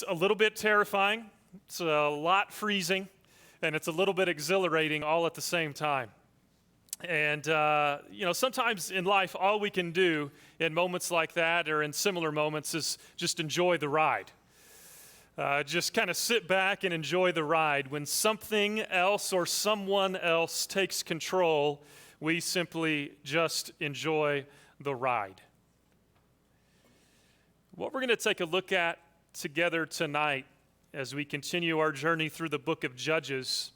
It's a little bit terrifying, it's a lot freezing, and it's a little bit exhilarating all at the same time. And, sometimes in life, all we can do in moments like that or in similar moments is just enjoy the ride. Just kind of sit back and enjoy the ride. When something else or someone else takes control, we simply just enjoy the ride. What we're going to take a look at together tonight as we continue our journey through the book of Judges,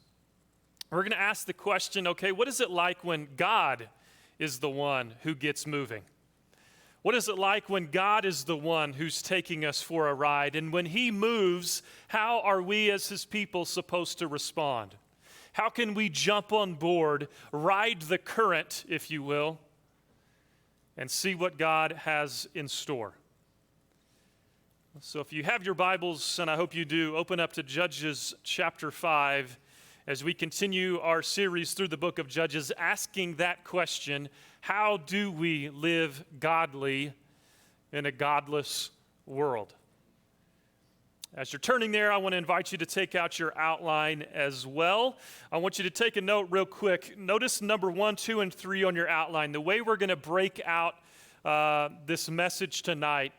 we're going to ask the question, okay, what is it like when God is the one who gets moving? What is it like when God is the one who's taking us for a ride? And when He moves, how are we as His people supposed to respond? How can we jump on board, ride the current, if you will, and see what God has in store? So if you have your Bibles, and I hope you do, open up to Judges chapter 5 as we continue our series through the book of Judges, asking that question, how do we live godly in a godless world? As you're turning there, I want to invite you to take out your outline as well. I want you to take a note real quick. Notice number 1, 2, and 3 on your outline. The way we're going to break out this message tonight.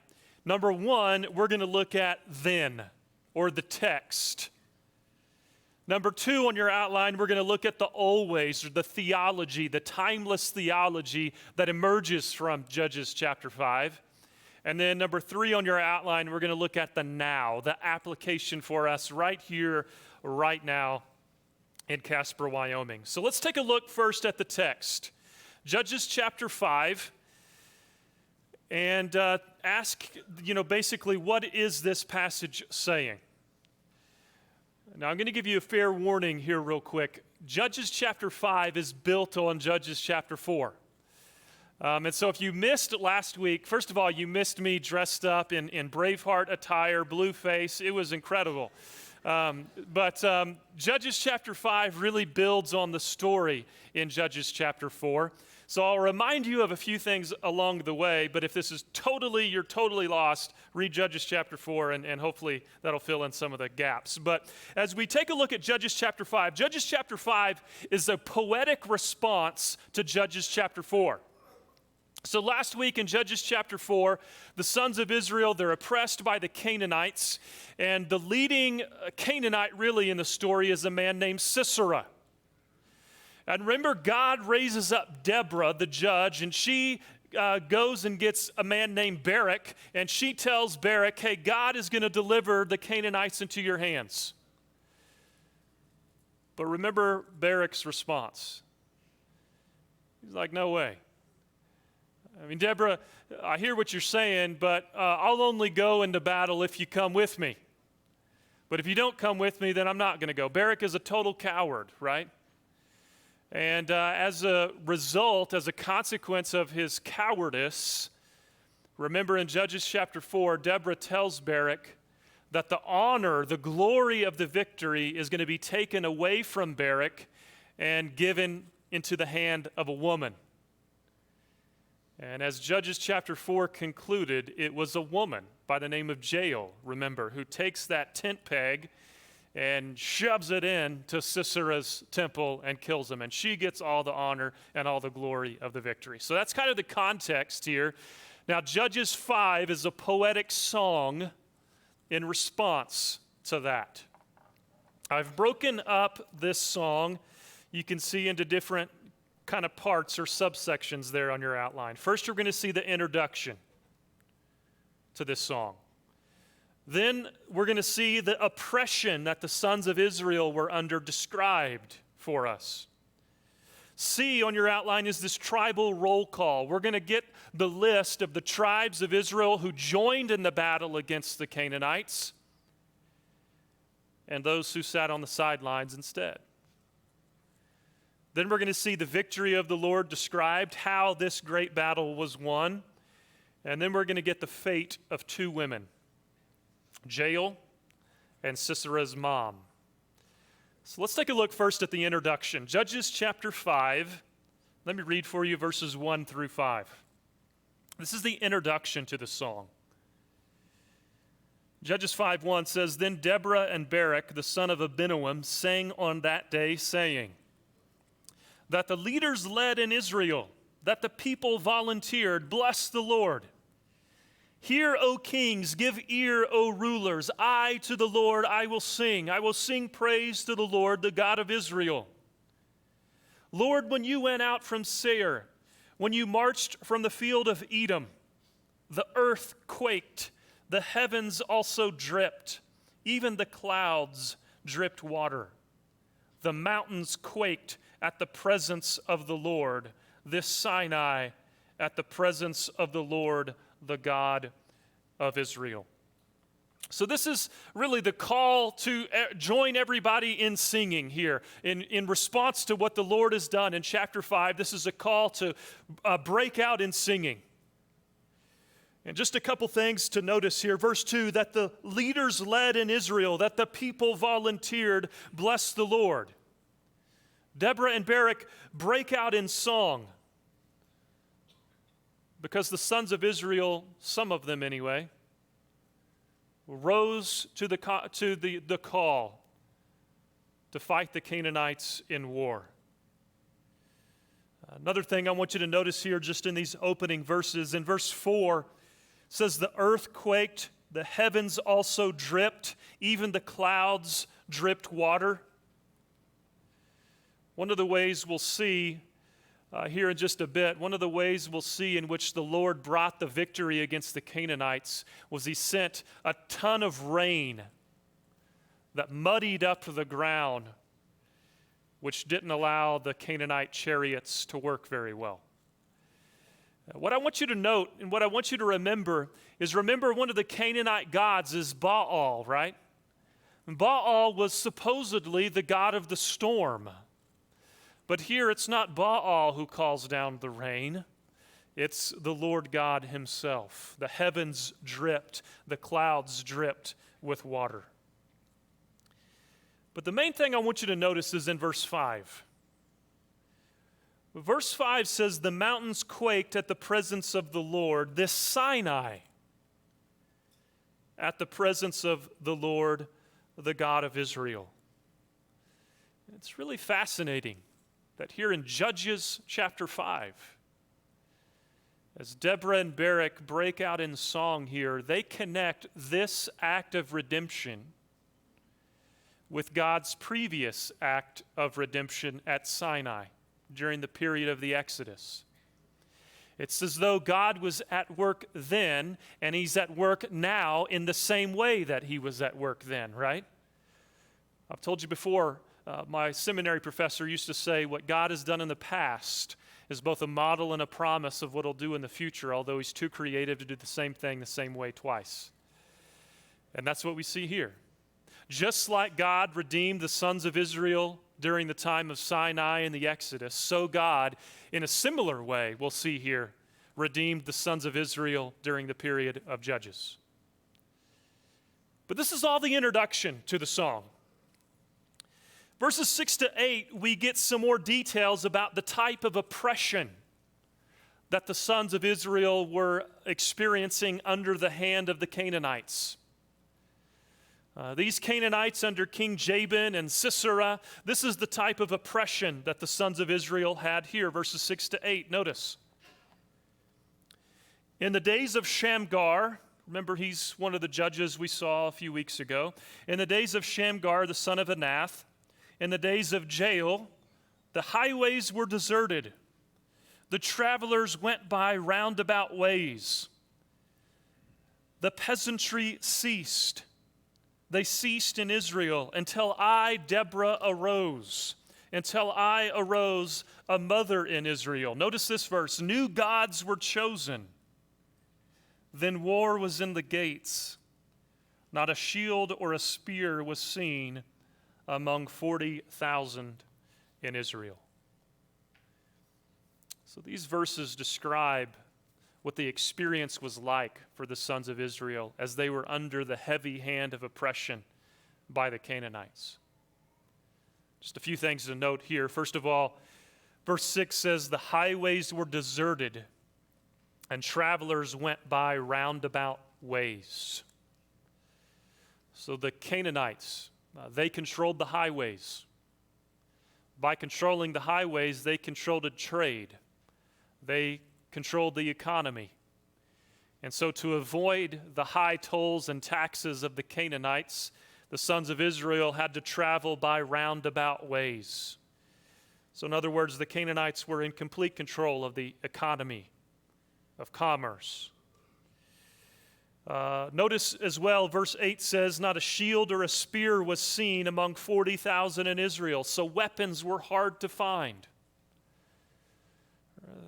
Number 1, we're going to look at then, or the text. Number 2 on your outline, we're going to look at the always, or the theology, the timeless theology that emerges from Judges chapter 5. And then number 3 on your outline, we're going to look at the now, the application for us right here, right now in Casper, Wyoming. So let's take a look first at the text. Judges chapter 5. And ask, basically, what is this passage saying? Now, I'm going to give you a fair warning here real quick. Judges chapter 5 is built on Judges chapter 4. And so if you missed last week, first of all, you missed me dressed up in Braveheart attire, blue face. It was incredible. But Judges chapter 5 really builds on the story in Judges chapter 4. So I'll remind you of a few things along the way, but if this is you're totally lost, read Judges chapter 4, and hopefully that'll fill in some of the gaps. But as we take a look at Judges chapter 5 is a poetic response to Judges chapter 4. So last week in Judges chapter 4, the sons of Israel, they're oppressed by the Canaanites, and the leading Canaanite really in the story is a man named Sisera. And remember, God raises up Deborah, the judge, and she goes and gets a man named Barak, and she tells Barak, hey, God is going to deliver the Canaanites into your hands. But remember Barak's response. He's like, no way. I mean, Deborah, I hear what you're saying, but I'll only go into battle if you come with me. But if you don't come with me, then I'm not going to go. Barak is a total coward, right? And as a result, as a consequence of his cowardice, remember in Judges chapter 4, Deborah tells Barak that the honor, the glory of the victory is going to be taken away from Barak and given into the hand of a woman. And as Judges chapter 4 concluded, it was a woman by the name of Jael, remember, who takes that tent peg and shoves it in to Sisera's temple and kills him. And she gets all the honor and all the glory of the victory. So that's kind of the context here. Now, Judges 5 is a poetic song in response to that. I've broken up this song, you can see, into different kind of parts or subsections there on your outline. First, you're going to see the introduction to this song. Then we're going to see the oppression that the sons of Israel were under described for us. C on your outline is this tribal roll call. We're going to get the list of the tribes of Israel who joined in the battle against the Canaanites and those who sat on the sidelines instead. Then we're going to see the victory of the Lord described, how this great battle was won. And then we're going to get the fate of 2 women, Jael and Sisera's mom. So let's take a look first at the introduction. Judges chapter 5. Let me read for you verses 1 through 5. This is the introduction to the song. Judges 5:1 says, Then Deborah and Barak, the son of Abinoam, sang on that day, saying, that the leaders led in Israel, that the people volunteered, bless the Lord. Hear, O kings, give ear, O rulers. I to the Lord I will sing praise to the Lord, the God of Israel. Lord, when you went out from Seir, when you marched from the field of Edom, the earth quaked, the heavens also dripped, even the clouds dripped water. The mountains quaked at the presence of the Lord, this Sinai at the presence of the Lord, the God of Israel. So this is really the call to join everybody in singing here. In response to what the Lord has done in chapter 5, this is a call to break out in singing. And just a couple things to notice here. Verse 2, that the leaders led in Israel, that the people volunteered, bless the Lord. Deborah and Barak break out in song because the sons of Israel, some of them anyway, rose to the call to fight the Canaanites in war. Another thing I want you to notice here just in these opening verses, in verse 4, says the earth quaked, the heavens also dripped, even the clouds dripped water. One of the ways we'll see here in just a bit, one of the ways we'll see in which the Lord brought the victory against the Canaanites was he sent a ton of rain that muddied up the ground, which didn't allow the Canaanite chariots to work very well. What I want you to note and what I want you to remember is one of the Canaanite gods is Baal, right? And Baal was supposedly the god of the storm. But here it's not Baal who calls down the rain. It's the Lord God himself. The heavens dripped, the clouds dripped with water. But the main thing I want you to notice is in verse 5. Verse 5 says, the mountains quaked at the presence of the Lord, this Sinai, at the presence of the Lord, the God of Israel. It's really fascinating that here in Judges chapter 5, as Deborah and Barak break out in song here, they connect this act of redemption with God's previous act of redemption at Sinai during the period of the Exodus. It's as though God was at work then, and he's at work now in the same way that he was at work then, right? I've told you before, my seminary professor used to say what God has done in the past is both a model and a promise of what he'll do in the future, although he's too creative to do the same thing the same way twice. And that's what we see here. Just like God redeemed the sons of Israel during the time of Sinai and the Exodus, so God, in a similar way, we'll see here, redeemed the sons of Israel during the period of Judges. But this is all the introduction to the song. Verses 6 to 8, we get some more details about the type of oppression that the sons of Israel were experiencing under the hand of the Canaanites. These Canaanites under King Jabin and Sisera, this is the type of oppression that the sons of Israel had here, verses 6 to 8. Notice. In the days of Shamgar, remember he's one of the judges we saw a few weeks ago. In the days of Shamgar, the son of Anath, in the days of Jael, the highways were deserted. The travelers went by roundabout ways. The peasantry ceased. They ceased in Israel until I, Deborah, arose. Until I arose, a mother in Israel. Notice this verse. New gods were chosen. Then war was in the gates. Not a shield or a spear was seen among 40,000 in Israel. So these verses describe what the experience was like for the sons of Israel as they were under the heavy hand of oppression by the Canaanites. Just a few things to note here. First of all, verse 6 says, the highways were deserted and travelers went by roundabout ways. So the Canaanites, they controlled the highways. By controlling the highways, they controlled trade. They controlled the economy. And so to avoid the high tolls and taxes of the Canaanites, the sons of Israel had to travel by roundabout ways. So in other words, the Canaanites were in complete control of the economy, of commerce. Notice as well, verse 8 says, not a shield or a spear was seen among 40,000 in Israel. So weapons were hard to find.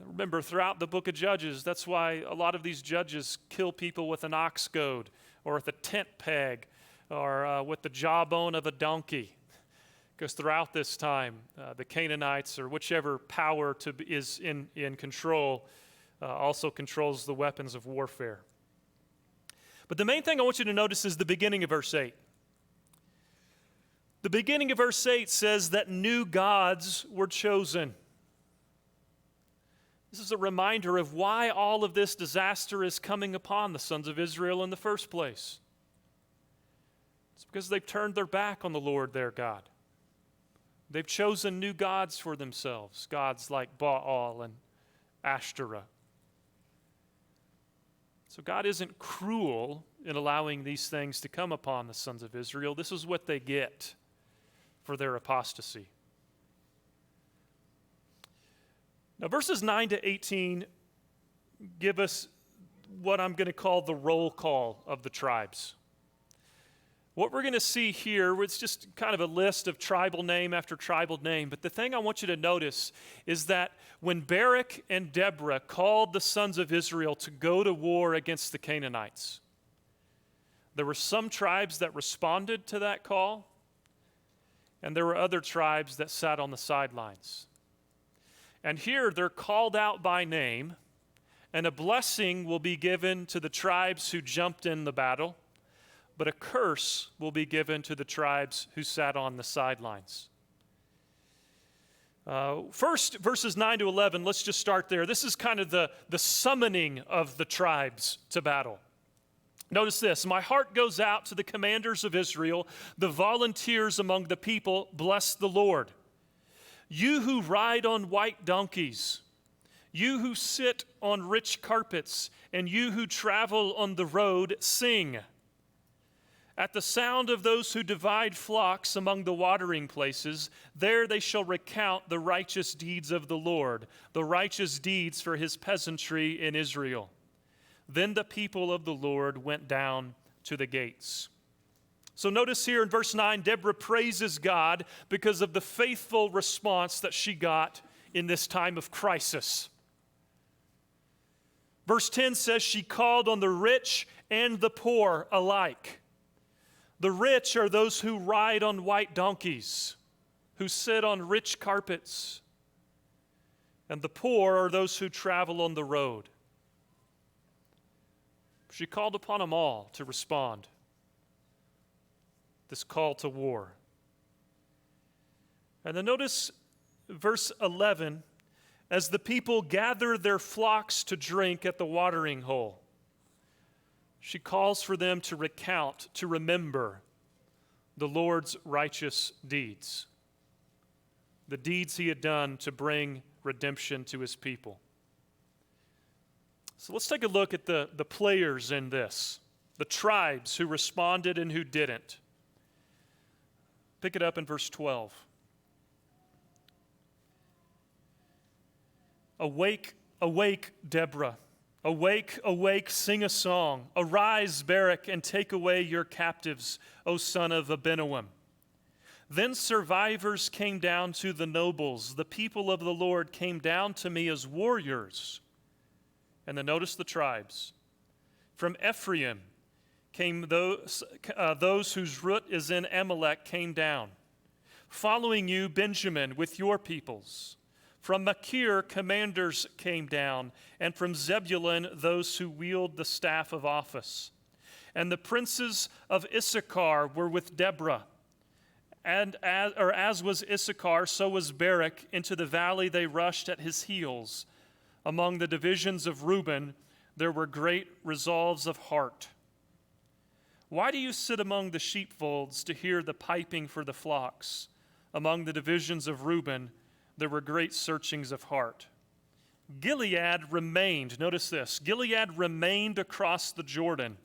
Remember, throughout the book of Judges, that's why a lot of these judges kill people with an ox goad or with a tent peg or with the jawbone of a donkey. Because throughout this time, the Canaanites or whichever power is in control also controls the weapons of warfare. But the main thing I want you to notice is the beginning of verse 8. The beginning of verse 8 says that new gods were chosen. This is a reminder of why all of this disaster is coming upon the sons of Israel in the first place. It's because they've turned their back on the Lord their God. They've chosen new gods for themselves, gods like Baal and Ashtoreth. So God isn't cruel in allowing these things to come upon the sons of Israel. This is what they get for their apostasy. Now, verses 9 to 18 give us what I'm going to call the roll call of the tribes. What we're going to see here, it's just kind of a list of tribal name after tribal name, but the thing I want you to notice is that when Barak and Deborah called the sons of Israel to go to war against the Canaanites, there were some tribes that responded to that call, and there were other tribes that sat on the sidelines. And here they're called out by name, and a blessing will be given to the tribes who jumped in the battle, but a curse will be given to the tribes who sat on the sidelines. First, verses 9 to 11, let's just start there. This is kind of the summoning of the tribes to battle. Notice this, my heart goes out to the commanders of Israel, the volunteers among the people, bless the Lord. You who ride on white donkeys, you who sit on rich carpets, and you who travel on the road, sing. At the sound of those who divide flocks among the watering places, there they shall recount the righteous deeds of the Lord, the righteous deeds for his peasantry in Israel. Then the people of the Lord went down to the gates. So notice here in verse 9, Deborah praises God because of the faithful response that she got in this time of crisis. Verse 10 says she called on the rich and the poor alike. The rich are those who ride on white donkeys, who sit on rich carpets. And the poor are those who travel on the road. She called upon them all to respond. This call to war. And then notice verse 11, as the people gather their flocks to drink at the watering hole, she calls for them to recount, to remember the Lord's righteous deeds, the deeds he had done to bring redemption to his people. So let's take a look at the players in this, the tribes who responded and who didn't. Pick it up in verse 12. Awake, awake, Deborah. Awake, awake, sing a song. Arise, Barak, and take away your captives, O son of Abinoam. Then survivors came down to the nobles. The people of the Lord came down to me as warriors. And then notice the tribes. From Ephraim came those whose root is in Amalek came down. Following you, Benjamin, with your peoples. From Machir, commanders came down, and from Zebulun, those who wield the staff of office. And the princes of Issachar were with Deborah. And as was Issachar, so was Barak. Into the valley they rushed at his heels. Among the divisions of Reuben, there were great resolves of heart. Why do you sit among the sheepfolds to hear the piping for the flocks? Among the divisions of Reuben, there were great searchings of heart. Gilead remained, notice this, Gilead remained across the Jordan.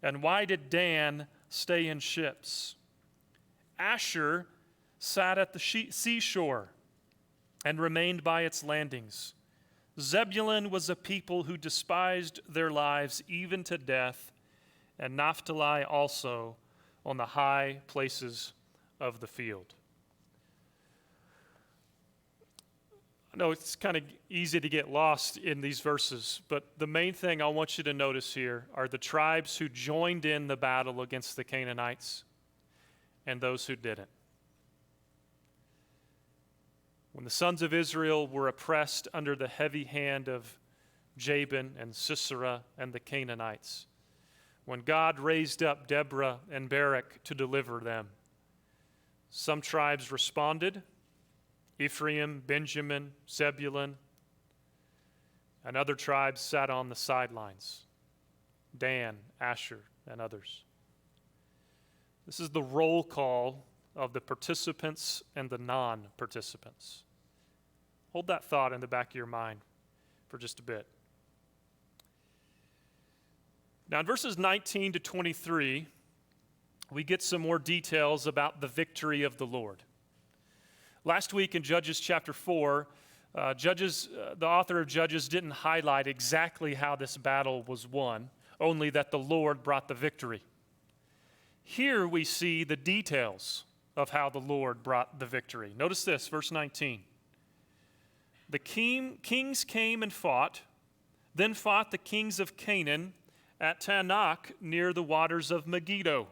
And why did Dan stay in ships? Asher sat at the seashore and remained by its landings. Zebulun was a people who despised their lives even to death, and Naphtali also on the high places of the field. I know it's kind of easy to get lost in these verses, but the main thing I want you to notice here are the tribes who joined in the battle against the Canaanites and those who didn't. When the sons of Israel were oppressed under the heavy hand of Jabin and Sisera and the Canaanites, when God raised up Deborah and Barak to deliver them, some tribes responded, Ephraim, Benjamin, Zebulun, and other tribes sat on the sidelines, Dan, Asher, and others. This is the roll call of the participants and the non-participants. Hold that thought in the back of your mind for just a bit. Now, in verses 19 to 23, we get some more details about the victory of the Lord. Last week in Judges chapter 4, the author of Judges didn't highlight exactly how this battle was won, only that the Lord brought the victory. Here we see the details of how the Lord brought the victory. Notice this, verse 19. The kings came and fought, then fought the kings of Canaan at Tanakh near the waters of Megiddo.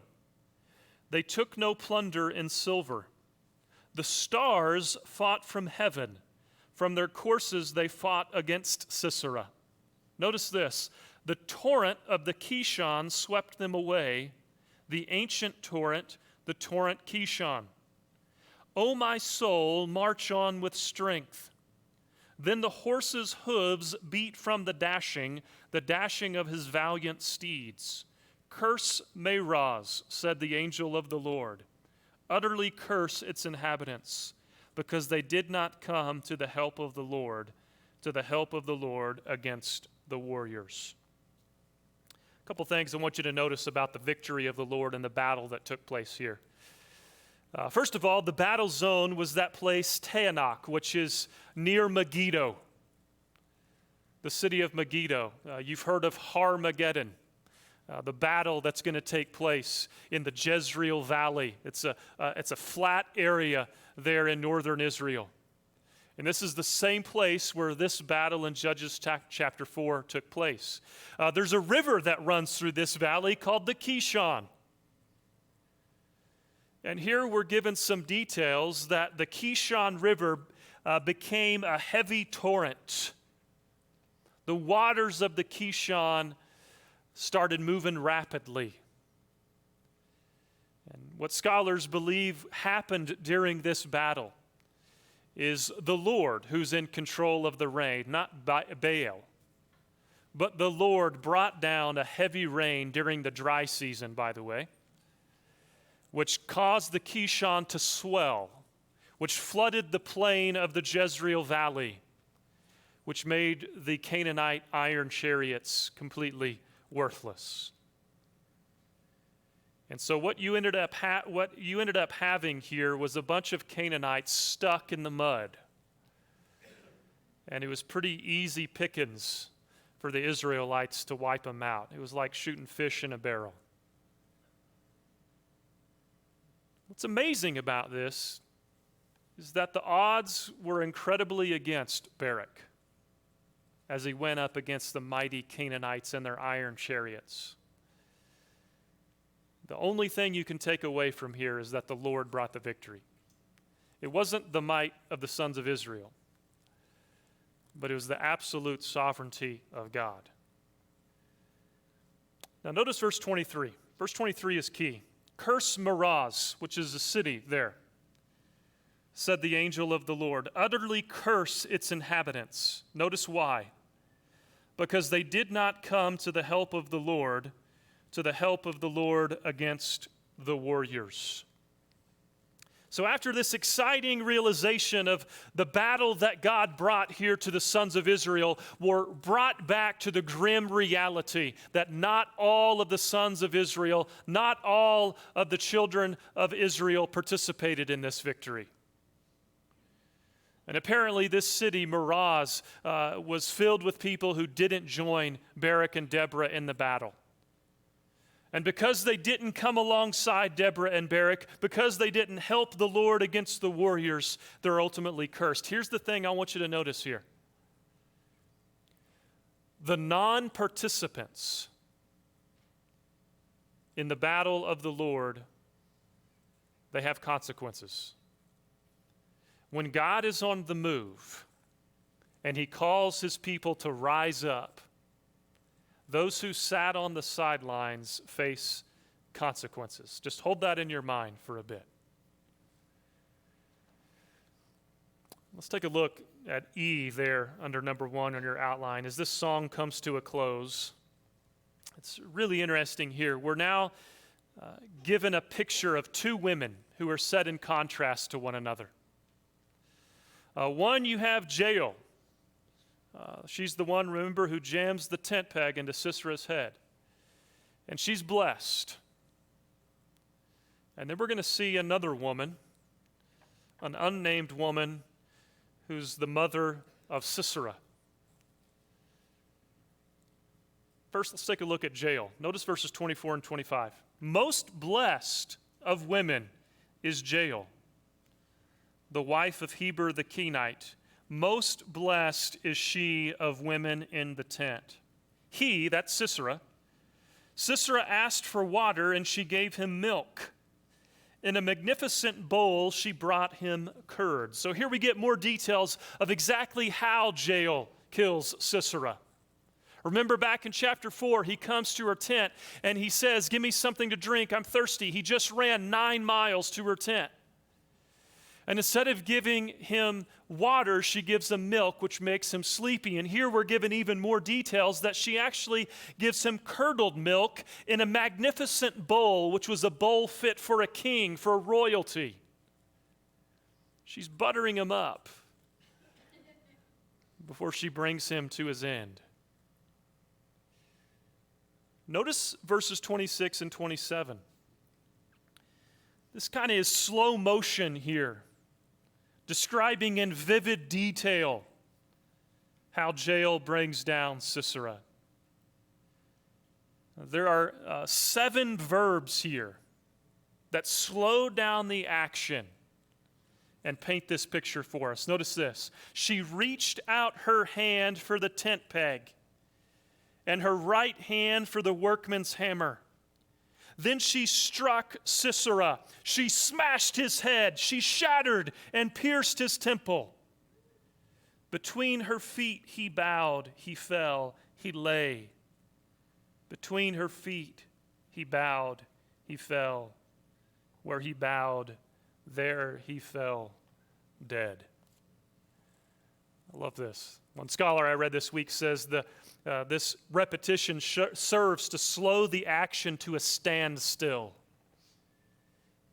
They took no plunder in silver. The stars fought from heaven. From their courses they fought against Sisera. Notice this. The torrent of the Kishon swept them away, the ancient torrent, the torrent Kishon. O my soul, march on with strength. Then the horse's hooves beat from the dashing of his valiant steeds. Curse Meroz, said the angel of the Lord. Utterly curse its inhabitants, because they did not come to the help of the Lord against the warriors. A couple things I want you to notice about the victory of the Lord and the battle that took place here. First of all, the battle zone was that place, Tanakh, which is near Megiddo, the city of Megiddo. You've heard of Harmageddon, the battle that's going to take place in the Jezreel Valley. It's a flat area there in northern Israel. And this is the same place where this battle in Judges chapter 4 took place. There's a river that runs through this valley called the Kishon. And here we're given some details that the Kishon River became a heavy torrent. The waters of the Kishon started moving rapidly. And what scholars believe happened during this battle is the Lord who's in control of the rain, not Baal. But the Lord brought down a heavy rain during the dry season, by the way, which caused the Kishon to swell, which flooded the plain of the Jezreel Valley, which made the Canaanite iron chariots completely worthless. And so what you ended up having here was a bunch of Canaanites stuck in the mud. And it was pretty easy pickings for the Israelites to wipe them out. It was like shooting fish in a barrel. What's amazing about this is that the odds were incredibly against Barak as he went up against the mighty Canaanites and their iron chariots. The only thing you can take away from here is that the Lord brought the victory. It wasn't the might of the sons of Israel, but it was the absolute sovereignty of God. Now notice verse 23. Verse 23 is key. Curse Meroz, which is a city there, said the angel of the Lord. Utterly curse its inhabitants. Notice why. Because they did not come to the help of the Lord to the help of the Lord against the warriors. So after this exciting realization of the battle that God brought here to the sons of Israel, we're brought back to the grim reality that not all of the sons of Israel, not all of the children of Israel participated in this victory. And apparently this city, Meroz, was filled with people who didn't join Barak and Deborah in the battle. And because they didn't come alongside Deborah and Barak, because they didn't help the Lord against the warriors, they're ultimately cursed. Here's the thing I want you to notice here. The non-participants in the battle of the Lord, they have consequences. When God is on the move and he calls his people to rise up, those who sat on the sidelines face consequences. Just hold that in your mind for a bit. Let's take a look at E there under number 1 on your outline. As this song comes to a close, it's really interesting here. We're now given a picture of 2 women who are set in contrast to one another. One, you have Jael. She's the one, remember, who jams the tent peg into Sisera's head. And she's blessed. And then we're going to see another woman, an unnamed woman, who's the mother of Sisera. First, let's take a look at Jael. Notice verses 24 and 25. Most blessed of women is Jael, the wife of Heber the Kenite. Most blessed is she of women in the tent. He, that's Sisera asked for water, and she gave him milk. In a magnificent bowl, she brought him curd. So here we get more details of exactly how Jael kills Sisera. Remember back in chapter 4, he comes to her tent, and he says, "Give me something to drink, I'm thirsty." He just ran 9 miles to her tent. And instead of giving him water, she gives him milk, which makes him sleepy. And here we're given even more details that she actually gives him curdled milk in a magnificent bowl, which was a bowl fit for a king, for royalty. She's buttering him up before she brings him to his end. Notice verses 26 and 27. This kind of is slow motion here, describing in vivid detail how Jael brings down Sisera. There are 7 verbs here that slow down the action and paint this picture for us. Notice this. She reached out her hand for the tent peg, and her right hand for the workman's hammer. Then she struck Sisera. She smashed his head. She shattered and pierced his temple. Between her feet he bowed, he fell, he lay. Between her feet he bowed, he fell. Where he bowed, there he fell dead. I love this. One scholar I read this week says this repetition serves to slow the action to a standstill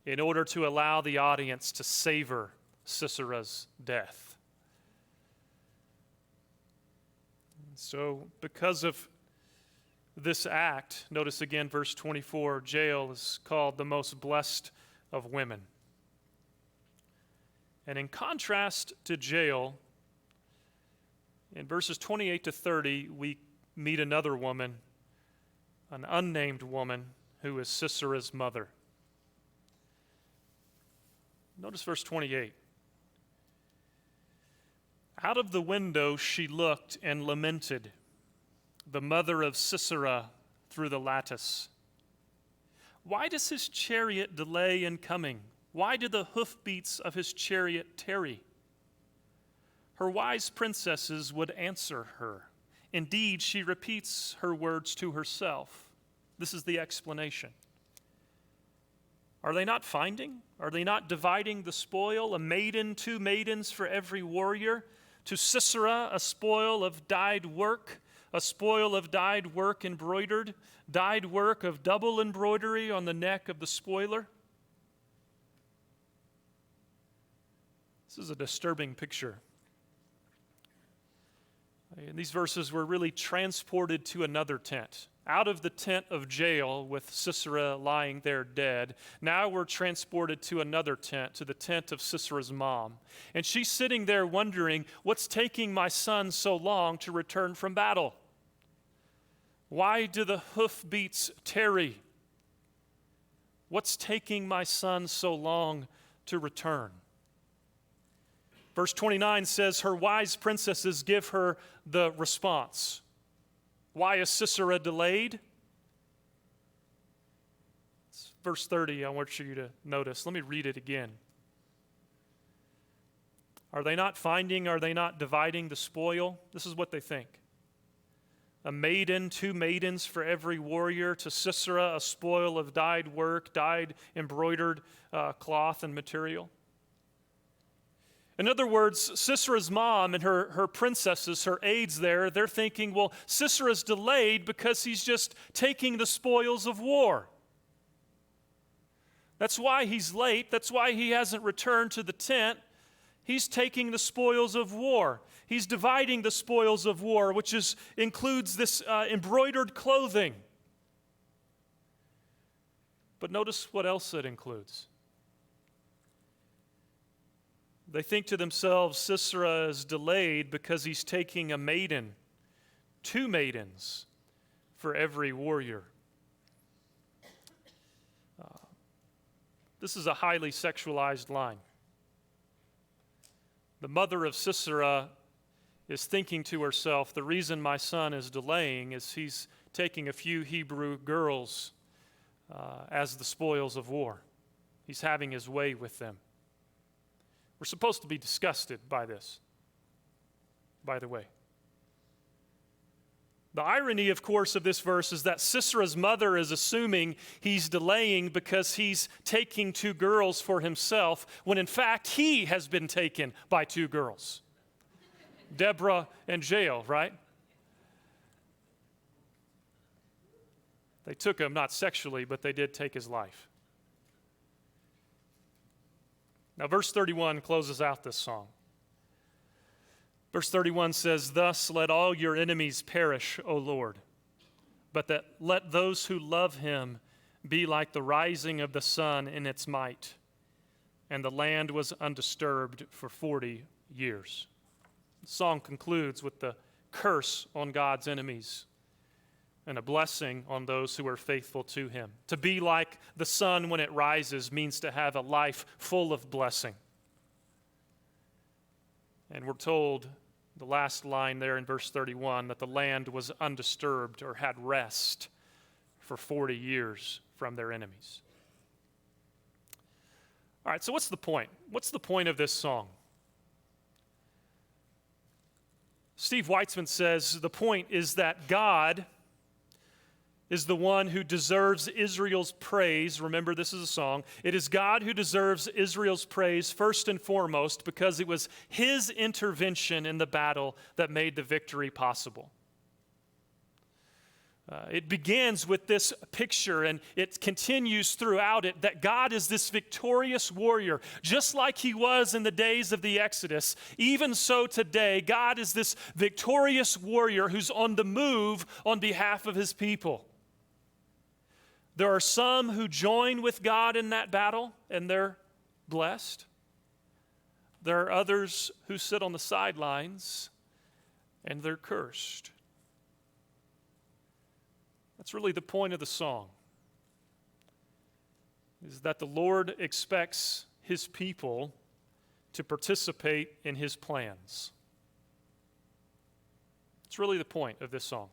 in order to allow the audience to savor Sisera's death. So because of this act, notice again verse 24, Jael is called the most blessed of women. And in contrast to Jael, in verses 28 to 30, we meet another woman, an unnamed woman, who is Sisera's mother. Notice verse 28. Out of the window she looked and lamented, the mother of Sisera through the lattice. Why does his chariot delay in coming? Why do the hoofbeats of his chariot tarry? Her wise princesses would answer her. Indeed, she repeats her words to herself. This is the explanation. Are they not finding? Are they not dividing the spoil? A maiden, 2 maidens for every warrior. To Sisera, a spoil of dyed work, a spoil of dyed work embroidered, dyed work of double embroidery on the neck of the spoiler. This is a disturbing picture. In these verses, we're really transported to another tent. Out of the tent of jail with Sisera lying there dead, now we're transported to another tent, to the tent of Sisera's mom. And she's sitting there wondering, what's taking my son so long to return from battle? Why do the hoofbeats tarry? What's taking my son so long to return? Verse 29 says, her wise princesses give her the response. Why is Sisera delayed? It's verse 30, I want you to notice. Let me read it again. Are they not dividing the spoil? This is what they think. A maiden, 2 maidens for every warrior. To Sisera, a spoil of dyed work, dyed embroidered cloth and material. In other words, Sisera's mom and her princesses, her aides there, they're thinking, well, Sisera's delayed because he's just taking the spoils of war. That's why he's late. That's why he hasn't returned to the tent. He's taking the spoils of war. He's dividing the spoils of war, which includes this embroidered clothing. But notice what else it includes. They think to themselves, Sisera is delayed because he's taking a maiden, 2 maidens for every warrior. This is a highly sexualized line. The mother of Sisera is thinking to herself, the reason my son is delaying is he's taking a few Hebrew girls as the spoils of war. He's having his way with them. We're supposed to be disgusted by this, by the way. The irony, of course, of this verse is that Sisera's mother is assuming he's delaying because he's taking 2 girls for himself, when in fact he has been taken by 2 girls. Deborah and Jael, right? They took him, not sexually, but they did take his life. Now, verse 31 closes out this song. Verse 31 says, thus let all your enemies perish, O Lord, but let those who love him be like the rising of the sun in its might. And the land was undisturbed for 40 years. The song concludes with the curse on God's enemies and a blessing on those who are faithful to him. To be like the sun when it rises means to have a life full of blessing. And we're told, the last line there in verse 31, that the land was undisturbed or had rest for 40 years from their enemies. All right, so what's the point? What's the point of this song? Steve Weitzman says the point is that God is the one who deserves Israel's praise. Remember, this is a song. It is God who deserves Israel's praise first and foremost because it was his intervention in the battle that made the victory possible. It begins with this picture, and it continues throughout it, that God is this victorious warrior. Just like he was in the days of the Exodus, even so today, God is this victorious warrior who's on the move on behalf of his people. There are some who join with God in that battle, and they're blessed. There are others who sit on the sidelines, and they're cursed. That's really the point of the song, is that the Lord expects his people to participate in his plans. It's really the point of this song.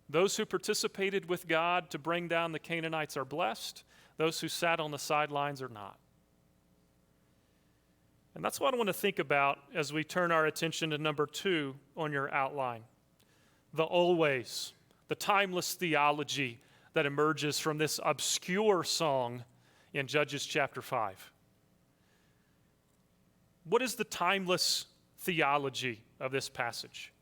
Those who participated with God to bring down the Canaanites are blessed. Those who sat on the sidelines are not. And that's what I want to think about as we turn our attention to number 2 on your outline. The always, the timeless theology that emerges from this obscure song in Judges chapter 5. What is the timeless theology of this passage?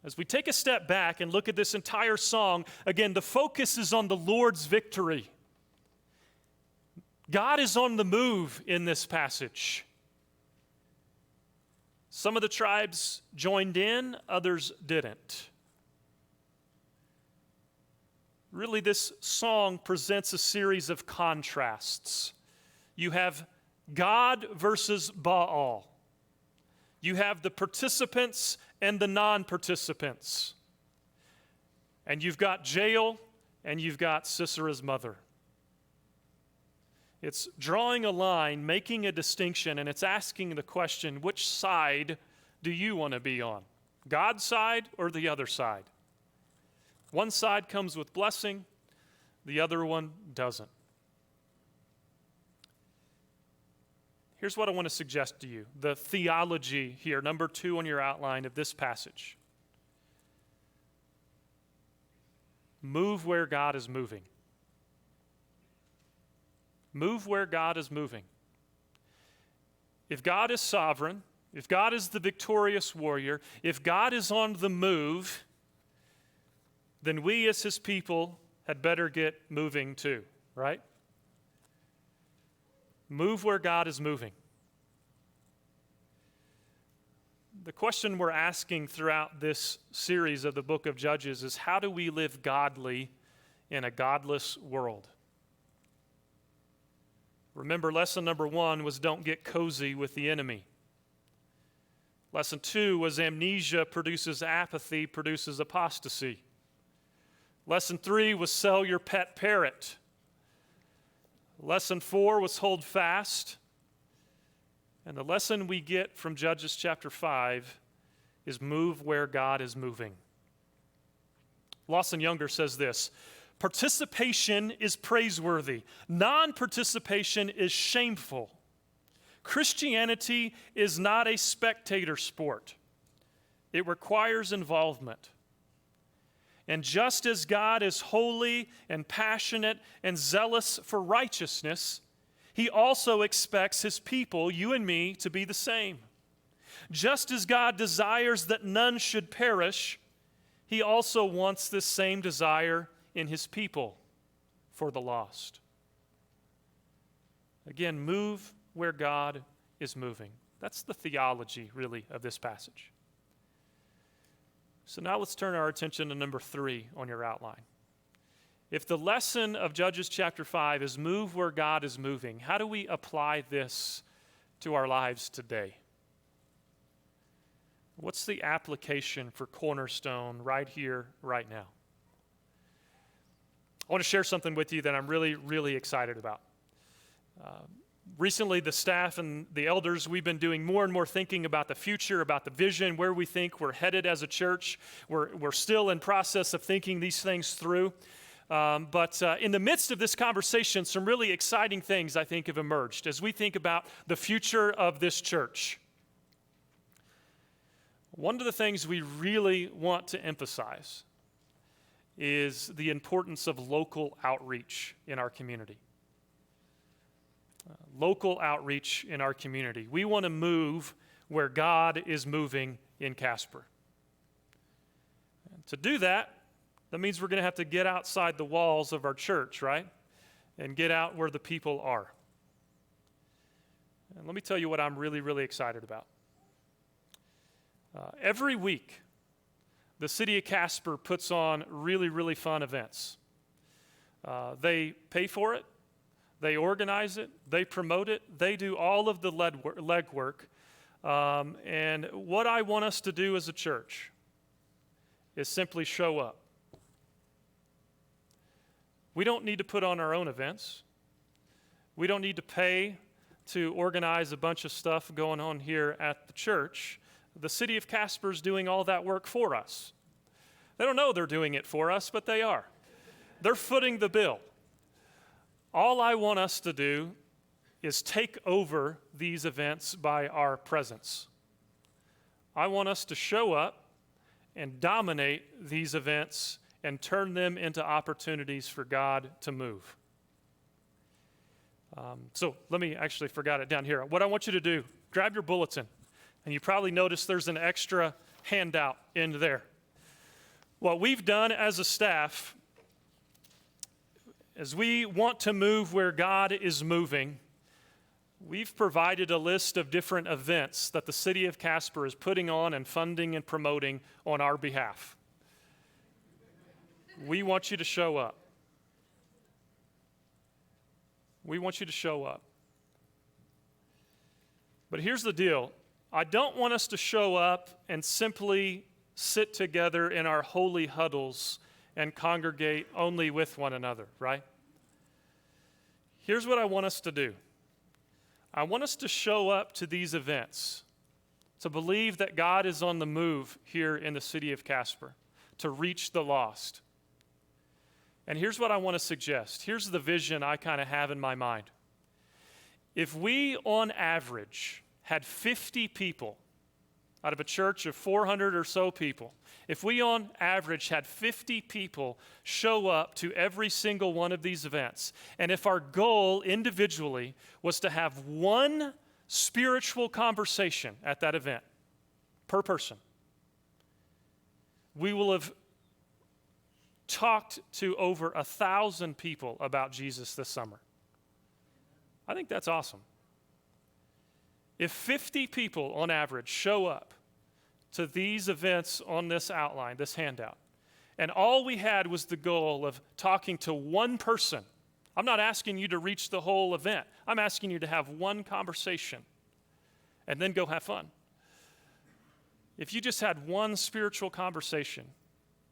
As we take a step back and look at this entire song, again, the focus is on the Lord's victory. God is on the move in this passage. Some of the tribes joined in, others didn't. Really, this song presents a series of contrasts. You have God versus Baal. You have the participants and the non-participants. And you've got Jael and you've got Sisera's mother. It's drawing a line, making a distinction, and it's asking the question, which side do you want to be on? God's side or the other side? One side comes with blessing, the other one doesn't. Here's what I want to suggest to you. The theology here, number 2 on your outline of this passage. Move where God is moving. Move where God is moving. If God is sovereign, if God is the victorious warrior, if God is on the move, then we as his people had better get moving too, right? Move where God is moving. The question we're asking throughout this series of the book of Judges is, how do we live godly in a godless world? Remember, lesson number 1 was don't get cozy with the enemy. Lesson 2 was amnesia produces apathy, produces apostasy. Lesson 3 was sell your pet parrot. Lesson 4 was hold fast. And the lesson we get from Judges chapter 5 is move where God is moving. Lawson Younger says this: participation is praiseworthy. Non-participation is shameful. Christianity is not a spectator sport. It requires involvement. And just as God is holy and passionate and zealous for righteousness, he also expects his people, you and me, to be the same. Just as God desires that none should perish, he also wants this same desire in his people for the lost. Again, move where God is moving. That's the theology, really, of this passage. So now let's turn our attention to number 3 on your outline. If the lesson of Judges chapter 5 is move where God is moving, how do we apply this to our lives today? What's the application for Cornerstone right here, right now? I want to share something with you that I'm really, really excited about. Recently, the staff and the elders, we've been doing more and more thinking about the future, about the vision, where we think we're headed as a church. We're still in process of thinking these things through. But in the midst of this conversation, some really exciting things, I think, have emerged as we think about the future of this church. One of the things we really want to emphasize is the importance of local outreach in our community. Local outreach in our community. We want to move where God is moving in Casper. And to do that, that means we're going to have to get outside the walls of our church, right? And get out where the people are. And let me tell you what I'm really, really excited about. Every week, the city of Casper puts on really, really fun events. They pay for it. They organize it, they promote it, they do all of the legwork. And what I want us to do as a church is simply show up. We don't need to put on our own events. We don't need to pay to organize a bunch of stuff going on here at the church. The city of Casper is doing all that work for us. They don't know they're doing it for us, but they are. They're footing the bill. All I want us to do is take over these events by our presence. I want us to show up and dominate these events and turn them into opportunities for God to move. So let me actually forgot it down here. What I want you to do, grab your bulletin, and you probably noticed there's an extra handout in there. What we've done as a staff is we want to move where God is moving. We've provided a list of different events that the city of Casper is putting on and funding and promoting on our behalf. We want you to show up. We want you to show up. But here's the deal. I don't want us to show up and simply sit together in our holy huddles and congregate only with one another, right? Here's what I want us to do. I want us to show up to these events, to believe that God is on the move here in the city of Casper, to reach the lost. And here's what I want to suggest. Here's the vision I kind of have in my mind. If we, on average, had 50 people out of a church of 400 or so people, if we, on average, had 50 people show up to every single one of these events, and if our goal individually was to have one spiritual conversation at that event per person, we will have talked to over 1,000 people about Jesus this summer. I think that's awesome. If 50 people on average show up to these events on this outline, this handout, and all we had was the goal of talking to one person, I'm not asking you to reach the whole event. I'm asking you to have one conversation and then go have fun. If you just had one spiritual conversation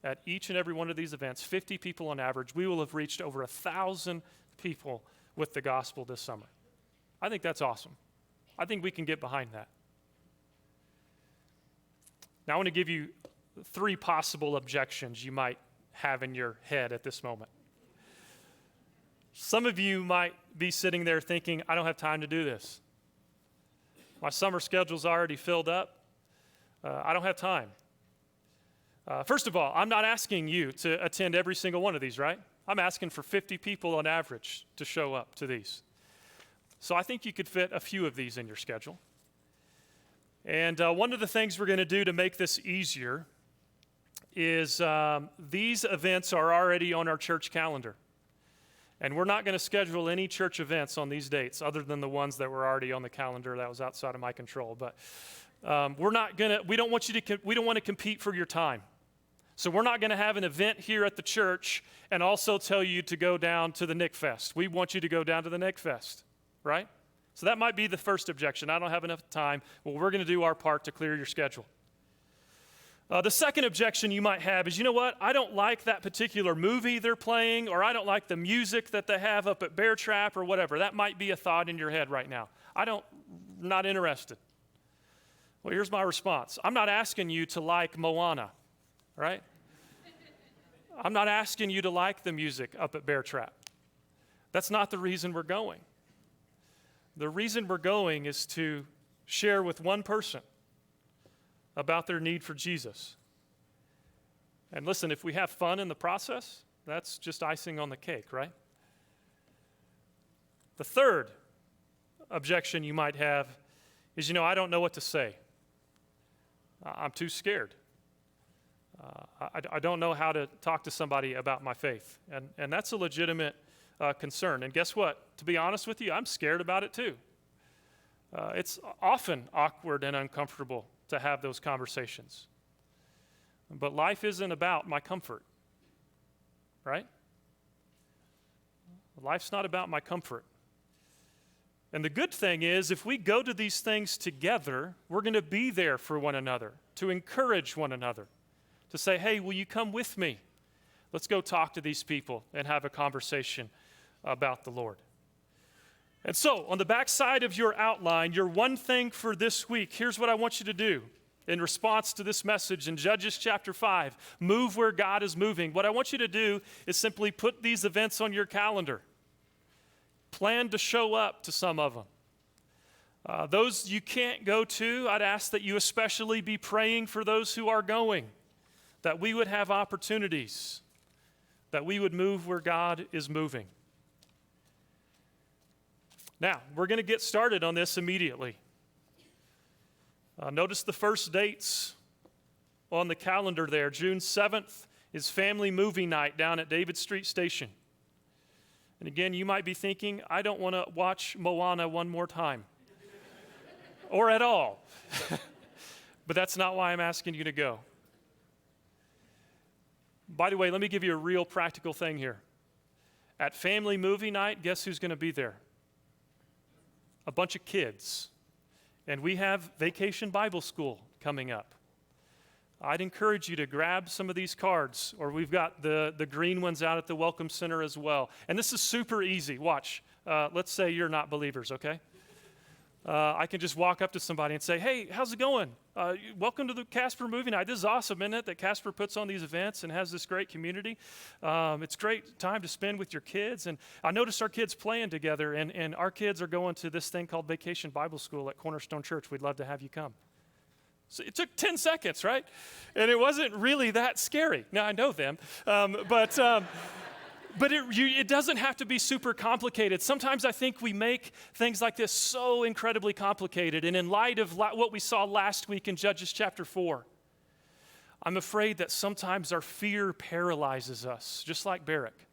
at each and every one of these events, 50 people on average, we will have reached over 1,000 people with the gospel this summer. I think that's awesome. I think we can get behind that. Now, I want to give you 3 possible objections you might have in your head at this moment. Some of you might be sitting there thinking, I don't have time to do this. My summer schedule's already filled up. I don't have time. First of all, I'm not asking you to attend every single one of these, right? I'm asking for 50 people on average to show up to these. So I think you could fit a few of these in your schedule. And one of the things we're going to do to make this easier is these events are already on our church calendar. And we're not going to schedule any church events on these dates other than the ones that were already on the calendar that was outside of my control. But we don't want to compete for your time. So we're not going to have an event here at the church and also tell you to go down to the Nick Fest. We want you to go down to the Nick Fest, right? So that might be the first objection. I don't have enough time. Well, we're going to do our part to clear your schedule. The second objection you might have is, you know what? I don't like that particular movie they're playing, or I don't like the music that they have up at Bear Trap or whatever. That might be a thought in your head right now. Not interested. Well, here's my response. I'm not asking you to like Moana, right? I'm not asking you to like the music up at Bear Trap. That's not the reason we're going. The reason we're going is to share with one person about their need for Jesus. And listen, if we have fun in the process, that's just icing on the cake, right? The third objection you might have is, I don't know what to say. I'm too scared. I don't know how to talk to somebody about my faith. And that's a legitimate concern. And guess what? To be honest with you, I'm scared about it too. It's often awkward and uncomfortable to have those conversations. But life isn't about my comfort, right? Life's not about my comfort. And the good thing is, if we go to these things together, we're going to be there for one another, to encourage one another, to say, hey, will you come with me? Let's go talk to these people and have a conversation about the Lord. And so, on the back side of your outline, your one thing for this week, here's what I want you to do in response to this message in Judges chapter 5. Move where God is moving. What I want you to do is simply put these events on your calendar. Plan to show up to some of them. Those you can't go to, I'd ask that you especially be praying for those who are going, that we would have opportunities, that we would move where God is moving. Now, we're going to get started on this immediately. Notice the first dates on the calendar there, June 7th is family movie night down at David Street Station. And again, you might be thinking, I don't want to watch Moana one more time, or at all. But that's not why I'm asking you to go. By the way, let me give you a real practical thing here. At family movie night, guess who's going to be there? A bunch of kids. And we have Vacation Bible School coming up. I'd encourage you to grab some of these cards, or we've got the green ones out at the Welcome Center as well. And this is super easy. Watch. Let's say you're not believers, okay? I can just walk up to somebody and say, hey, how's it going? Welcome to the Casper Movie Night. This is awesome, isn't it, that Casper puts on these events and has this great community. It's a great time to spend with your kids. And I noticed our kids playing together, and our kids are going to this thing called Vacation Bible School at Cornerstone Church. We'd love to have you come. So it took 10 seconds, right? And it wasn't really that scary. Now, I know them, but it doesn't have to be super complicated. Sometimes I think we make things like this so incredibly complicated. And in light of what we saw last week in Judges chapter 4, I'm afraid that sometimes our fear paralyzes us, just like Barak.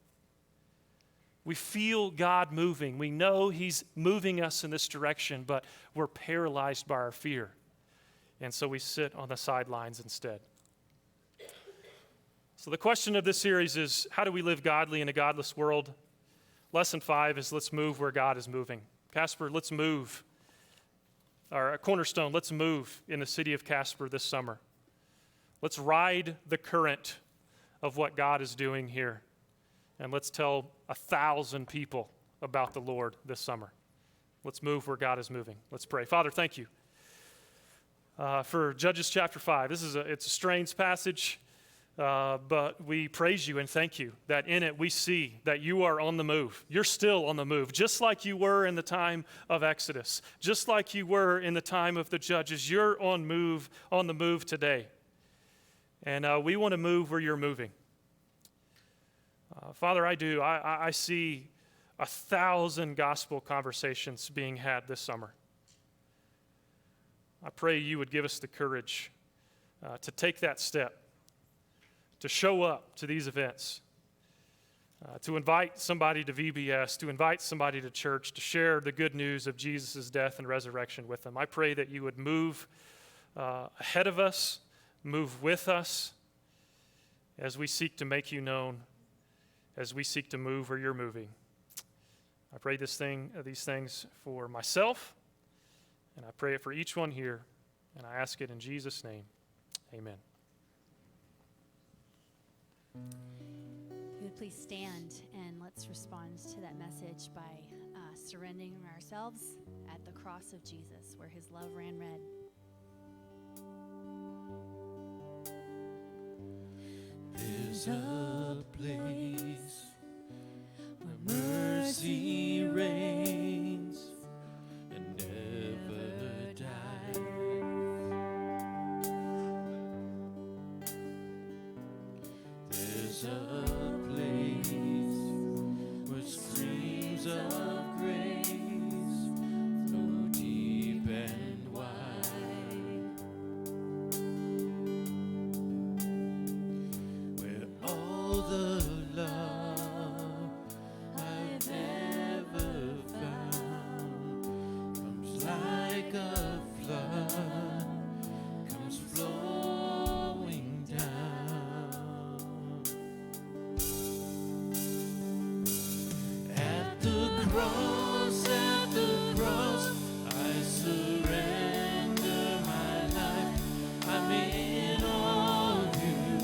We feel God moving. We know He's moving us in this direction, but we're paralyzed by our fear. And so we sit on the sidelines instead. So the question of this series is, how do we live godly in a godless world? Lesson 5 is, let's move where God is moving. Casper, let's move. Or Cornerstone, let's move in the city of Casper this summer. Let's ride the current of what God is doing here. And let's tell 1,000 people about the Lord this summer. Let's move where God is moving. Let's pray. Father, thank you for Judges chapter 5. It's a strange passage. But we praise you and thank you that in it we see that you are on the move. You're still on the move, just like you were in the time of Exodus, just like you were in the time of the Judges. You're on the move today. And we want to move where you're moving. Father, I see 1,000 gospel conversations being had this summer. I pray you would give us the courage to take that step, to show up to these events, to invite somebody to VBS, to invite somebody to church, to share the good news of Jesus' death and resurrection with them. I pray that you would move ahead of us, move with us as we seek to make you known, as we seek to move where you're moving. I pray these things for myself, and I pray it for each one here, and I ask it in Jesus' name. Amen. If you would please stand and let's respond to that message by surrendering ourselves at the cross of Jesus, where his love ran red. There's a place where mercy reigns and never dies. There's a place where streams of grace flow deep and wide, where all the love I've ever found comes like a flood, comes flowing down. At the cross, I surrender my life. I'm in all of you.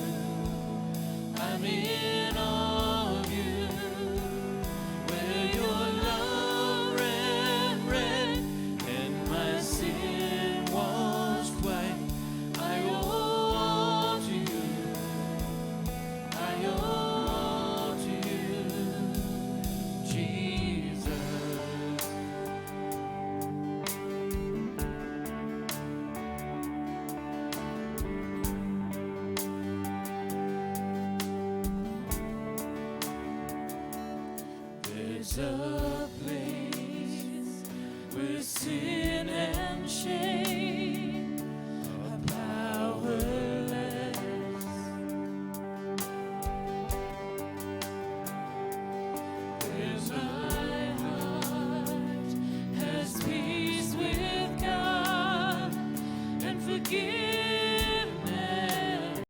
I'm in all of you. Where your love ran red and my sin washed white. I owe all to you. I owe all to you, Jesus. There's a place where sin and shame are powerless. give